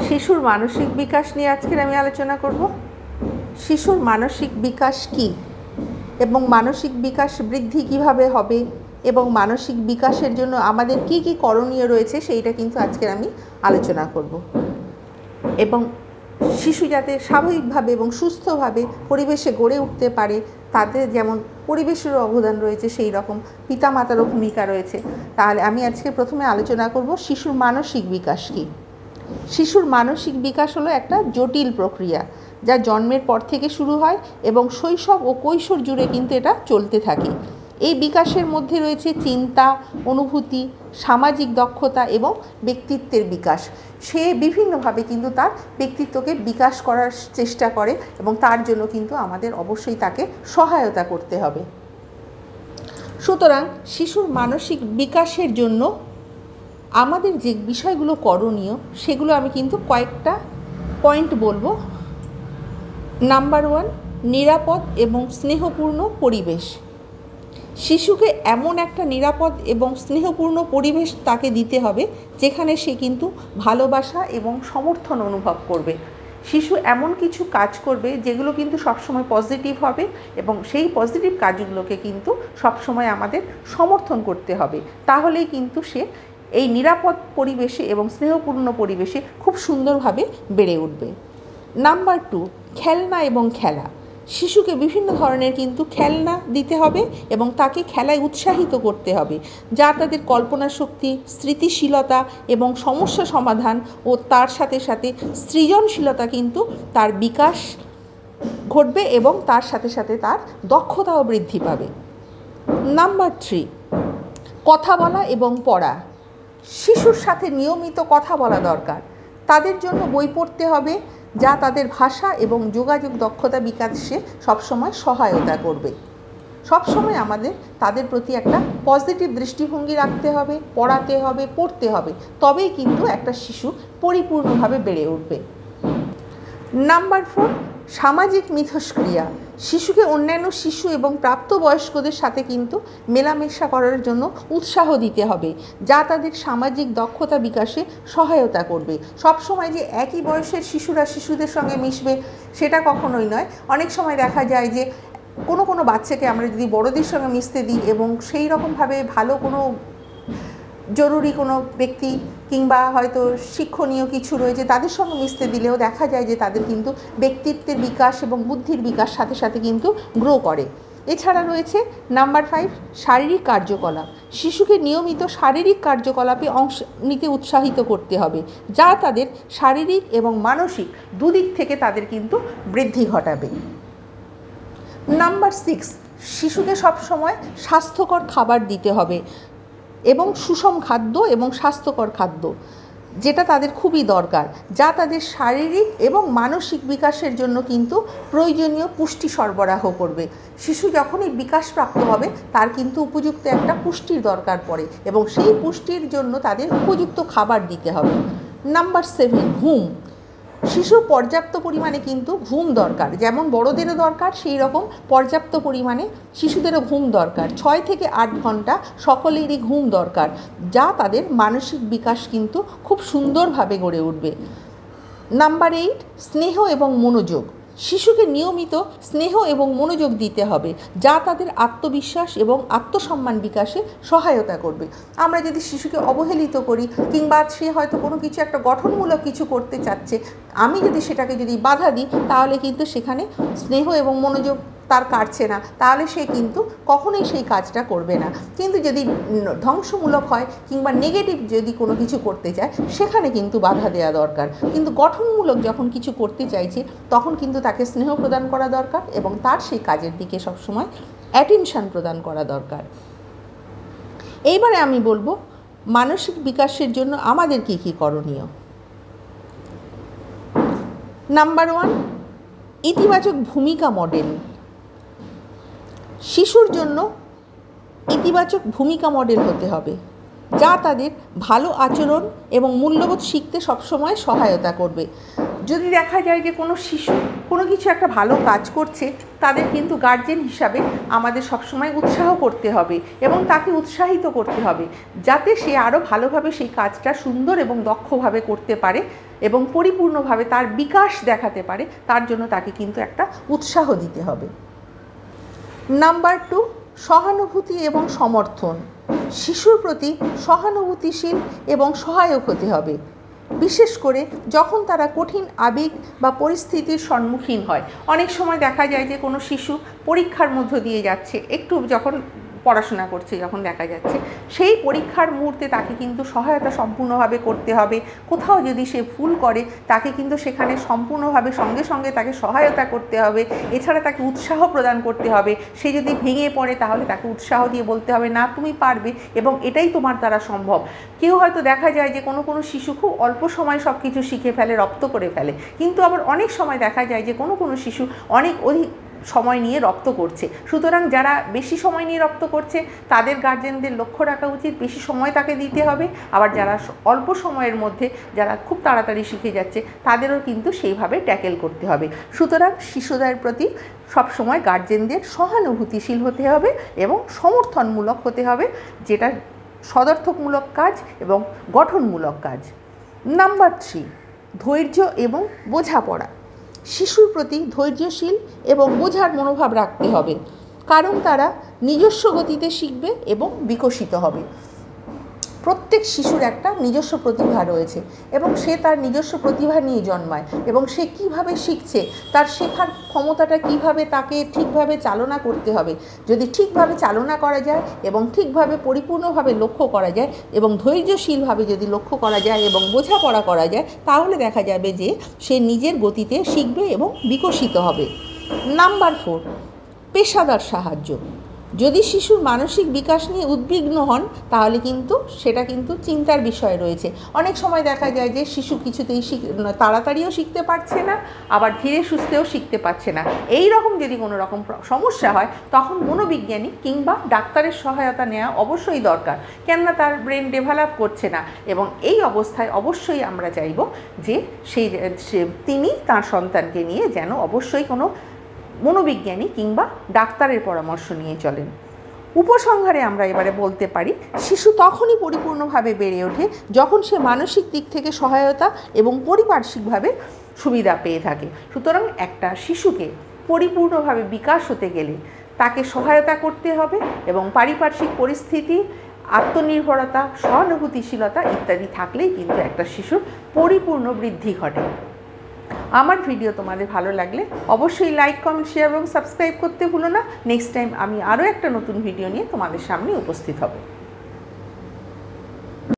শিশুর মানসিক বিকাশ নিয়ে আজকের আমি আলোচনা করব। শিশুর মানসিক বিকাশ কী এবং মানসিক বিকাশ বৃদ্ধি কিভাবে হবে এবং মানসিক বিকাশের জন্য আমাদের কি কি করণীয় রয়েছে সেইটা কিন্তু আজকের আমি আলোচনা করব। এবং শিশু যাতে স্বাভাবিকভাবে এবং সুস্থভাবে পরিবেশে গড়ে উঠতে পারে, তাদের যেমন পরিবেশেরও অবদান রয়েছে সেই রকম পিতামাতারও ভূমিকা রয়েছে। তাহলে আমি আজকে প্রথমে আলোচনা করব শিশুর মানসিক বিকাশ কী। শিশুর মানসিক বিকাশ হলো একটা জটিল প্রক্রিয়া, যা জন্মের পর থেকে শুরু হয় এবং শৈশব ও কৈশোর জুড়ে কিন্তু এটা চলতে থাকে। এই বিকাশের মধ্যে রয়েছে চিন্তা, অনুভূতি, সামাজিক দক্ষতা এবং ব্যক্তিত্বের বিকাশ। সে বিভিন্নভাবে কিন্তু তার ব্যক্তিত্বকে বিকাশ করার চেষ্টা করে এবং তার জন্য কিন্তু আমাদের অবশ্যই তাকে সহায়তা করতে হবে। সুতরাং শিশুর মানসিক বিকাশের জন্য আমাদের যে বিষয়গুলো করণীয় সেগুলো আমি কিন্তু কয়েকটা পয়েন্ট বলবো। নাম্বার 1, নিরাপদ এবং স্নেহপূর্ণ পরিবেশ। শিশুকে এমন একটা নিরাপদ এবং স্নেহপূর্ণ পরিবেশ তাকে দিতে হবে যেখানে সে কিন্তু ভালোবাসা এবং সমর্থন অনুভব করবে। শিশু এমন কিছু কাজ করবে যেগুলো কিন্তু সবসময় পজিটিভ হবে এবং সেই পজিটিভ কাজগুলোকে কিন্তু সবসময় আমাদের সমর্থন করতে হবে। তাহলেই কিন্তু সে এই নিরাপদ পরিবেশে এবং স্নেহপূর্ণ পরিবেশে খুব সুন্দরভাবে বেড়ে উঠবে। নাম্বার 2, খেলনা এবং খেলা। শিশুকে বিভিন্ন ধরনের কিন্তু খেলনা দিতে হবে এবং তাকে খেলায় উৎসাহিত করতে হবে, যা তাদের কল্পনা শক্তি, স্মৃতিশীলতা এবং সমস্যা সমাধান ও তার সাথে সাথে সৃজনশীলতা কিন্তু তার বিকাশ ঘটবে এবং তার সাথে সাথে তার দক্ষতাও বৃদ্ধি পাবে। নাম্বার 3, কথা বলা এবং পড়া। শিশুর সাথে নিয়মিত কথা বলা দরকার। তাদের জন্য বই পড়তে হবে যা তাদের ভাষা এবং যোগাযোগ দক্ষতা বিকাশে সবসময় সহায়তা করবে। সবসময় আমাদের তাদের প্রতি একটা পজিটিভ দৃষ্টিভঙ্গি রাখতে হবে, পড়াতে হবে, পড়তে হবে, তবেই কিন্তু একটা শিশু পরিপূর্ণভাবে বেড়ে উঠবে। নাম্বার 4, সামাজিক মিথস্ক্রিয়া। শিশুকে অন্যান্য শিশু এবং প্রাপ্তবয়স্কদের সাথে কিন্তু মেলামেশা করার জন্য উৎসাহ দিতে হবে, যা তাদের সামাজিক দক্ষতা বিকাশে সহায়তা করবে। সবসময় যে একই বয়সের শিশুরা শিশুদের সঙ্গে মিশবে সেটা কখনোই নয়। অনেক সময় দেখা যায় যে কোনো বাচ্চাকে আমরা যদি বড়দের সঙ্গে মিশতে দিই এবং সেই রকমভাবে ভালো কোনো জরুরি কোনো ব্যক্তি কিংবা হয়তো শিক্ষণীয় কিছু রয়েছে তাদের সঙ্গে মিশতে দিলেও দেখা যায় যে তাদের কিন্তু ব্যক্তিত্বের বিকাশ এবং বুদ্ধির বিকাশ সাথে সাথে কিন্তু গ্রো করে। এছাড়া রয়েছে নাম্বার 5, শারীরিক কার্যকলাপ। শিশুকে নিয়মিত শারীরিক কার্যকলাপে অংশ নিতে উৎসাহিত করতে হবে, যা তাদের শারীরিক এবং মানসিক দুদিক থেকে তাদের কিন্তু বৃদ্ধি ঘটাবে। নাম্বার 6, শিশুকে সবসময় স্বাস্থ্যকর খাবার দিতে হবে এবং সুষম খাদ্য এবং স্বাস্থ্যকর খাদ্য, যেটা তাদের খুবই দরকার, যা তাদের শারীরিক এবং মানসিক বিকাশের জন্য কিন্তু প্রয়োজনীয় পুষ্টি সরবরাহ করবে। শিশু যখনই বিকাশপ্রাপ্ত হবে তার কিন্তু উপযুক্ত একটা পুষ্টির দরকার পড়ে এবং সেই পুষ্টির জন্য তাদের উপযুক্ত খাবার দিতে হবে। নাম্বার 7, ঘুম। শিশুর পর্যাপ্ত পরিমাণে কিন্তু ঘুম দরকার, যেমন বড়দেরও দরকার সেই রকম পর্যাপ্ত পরিমাণে শিশুদেরও ঘুম দরকার। 6 থেকে 8 ঘন্টা সকলেরই ঘুম দরকার, যা তাদের মানসিক বিকাশ কিন্তু খুব সুন্দরভাবে গড়ে উঠবে। নাম্বার 8, স্নেহ এবং মনোযোগ। শিশুকে নিয়মিত স্নেহ এবং মনোযোগ দিতে হবে, যা তাদের আত্মবিশ্বাস এবং আত্মসম্মান বিকাশে সহায়তা করবে। আমরা যদি শিশুকে অবহেলিত করি কিংবা সে হয়তো কোনো কিছু একটা গঠনমূলক কিছু করতে চাচ্ছে, আমি যদি সেটাকে বাধা দিই তাহলে কিন্তু সেখানে স্নেহ এবং মনোযোগ তার কাটছে না, তাহলে সে কিন্তু কখনোই সেই কাজটা করবে না। কিন্তু যদি ধ্বংসমূলক হয় কিংবা নেগেটিভ যদি কোনো কিছু করতে চায় সেখানে কিন্তু বাধা দেওয়া দরকার। কিন্তু গঠনমূলক যখন কিছু করতে চাইছে তখন কিন্তু তাকে স্নেহ প্রদান করা দরকার এবং তার সেই কাজের দিকে সবসময় অ্যাটেনশন প্রদান করা দরকার। এইবারে আমি বলবো মানসিক বিকাশের জন্য আমাদের কী কী করণীয়। নাম্বার 1, ইতিবাচক ভূমিকা মডেল। শিশুর জন্য ইতিবাচক ভূমিকা মডেল হতে হবে, যা তাদের ভালো আচরণ এবং মূল্যবোধ শিখতে সবসময় সহায়তা করবে। যদি দেখা যায় যে কোনো শিশু কোনো কিছু একটা ভালো কাজ করছে তাদের কিন্তু গার্জেন হিসাবে আমাদের সবসময় উৎসাহ করতে হবে এবং তাকে উৎসাহিত করতে হবে যাতে সে আরও ভালোভাবে সেই কাজটা সুন্দর এবং দক্ষভাবে করতে পারে এবং পরিপূর্ণভাবে তার বিকাশ দেখাতে পারে। তার জন্য তাকে কিন্তু একটা উৎসাহ দিতে হবে। নাম্বার 2, সহানুভূতি এবং সমর্থন। শিশুর প্রতি সহানুভূতিশীল এবং সহায়ক হতে হবে, বিশেষ করে যখন তারা কঠিন আবেগ বা পরিস্থিতির সম্মুখীন হয়। অনেক সময় দেখা যায় যে কোনো শিশু পরীক্ষার মধ্য দিয়ে যাচ্ছে, একটু যখন পড়াশোনা করছে, যখন দেখা যাচ্ছে সেই পরীক্ষার মুহূর্তে তাকে কিন্তু সহায়তা সম্পূর্ণভাবে করতে হবে। কোথাও যদি সে ভুল করে তাকে কিন্তু সেখানে সম্পূর্ণভাবে সঙ্গে সঙ্গে তাকে সহায়তা করতে হবে। এছাড়া তাকে উৎসাহ প্রদান করতে হবে। সে যদি ভেঙে পড়ে তাহলে তাকে উৎসাহ দিয়ে বলতে হবে, না তুমি পারবে এবং এটাই তোমার দ্বারা সম্ভব। কেউ হয়তো দেখা যায় যে কোনো শিশু খুব অল্প সময় সব কিছু শিখে ফেলে, রপ্ত করে ফেলে, কিন্তু আবার অনেক সময় দেখা যায় যে কোনো শিশু অনেক অধিক সময় নিয়ে রপ্ত করছে। সুতরাং যারা বেশি সময় নিয়ে রপ্ত করছে তাদের গার্জেনদের লক্ষ্য রাখা উচিত, বেশি সময় তাকে দিতে হবে। আবার যারা অল্প সময়ের মধ্যে যারা খুব তাড়াতাড়ি শিখে যাচ্ছে তাদেরও কিন্তু সেইভাবে ট্যাকেল করতে হবে। সুতরাং শিশুদের প্রতি সবসময় গার্জেনদের সহানুভূতিশীল হতে হবে এবং সমর্থনমূলক হতে হবে, যেটা সদর্থকমূলক কাজ এবং গঠনমূলক কাজ। নাম্বার 3, ধৈর্য এবং বোঝাপড়া। শিশুর প্রতি ধৈর্যশীল এবং বোঝার মনোভাব রাখতে হবে, কারণ তারা নিজস্ব গতিতে শিখবে এবং বিকশিত হবে। প্রত্যেক শিশুর একটা নিজস্ব প্রতিভা রয়েছে এবং সে তার নিজস্ব প্রতিভা নিয়ে জন্মায় এবং সে কিভাবে শিখছে, তার শেখার ক্ষমতাটা কিভাবে তাকে ঠিকভাবে চালনা করতে হবে। যদি ঠিকভাবে চালনা করা যায় এবং ঠিকভাবে পরিপূর্ণভাবে লক্ষ্য করা যায় এবং ধৈর্যশীলভাবে যদি লক্ষ্য করা যায় এবং বোঝাপড়া করা যায়, তাহলে দেখা যাবে যে সে নিজের গতিতে শিখবে এবং বিকশিত হবে। নাম্বার 4, পেশাদার সাহায্য। যদি শিশুর মানসিক বিকাশ নিয়ে উদ্বিগ্ন হন তাহলে কিন্তু সেটা কিন্তু চিন্তার বিষয় রয়েছে। অনেক সময় দেখা যায় যে শিশু কিছুতেই তাড়াতাড়িও শিখতে পারছে না, আবার ধীরে সুস্থেও শিখতে পারছে না। এই রকম যদি কোনো রকম সমস্যা হয় তখন মনোবিজ্ঞানী কিংবা ডাক্তারের সহায়তা নেওয়া অবশ্যই দরকার, কেননা তার ব্রেন ডেভেলপ করছে না। এবং এই অবস্থায় অবশ্যই আমরা চাইব যে তিনি তার সন্তানকে নিয়ে যেন অবশ্যই কোনো মনোবিজ্ঞানী কিংবা ডাক্তারের পরামর্শ নিয়ে চলেন। উপসংহারে আমরা এবারে বলতে পারি, শিশু তখনই পরিপূর্ণভাবে বেড়ে ওঠে যখন সে মানসিক দিক থেকে সহায়তা এবং পারিপার্শ্বিকভাবে সুবিধা পেয়ে থাকে। সুতরাং একটা শিশুকে পরিপূর্ণভাবে বিকাশ হতে গেলে তাকে সহায়তা করতে হবে এবং পারিপার্শ্বিক পরিস্থিতি, আত্মনির্ভরতা, সহানুভূতিশীলতা ইত্যাদি থাকলেই কিন্তু একটা শিশুর পরিপূর্ণ বৃদ্ধি ঘটে। আমার ভিডিও তোমাদের ভালো লাগলে অবশ্যই লাইক, কমেন্ট, শেয়ার এবং সাবস্ক্রাইব করতে ভুলো না। নেক্সট টাইম আমি আরও একটা নতুন ভিডিও নিয়ে তোমাদের সামনে উপস্থিত হব।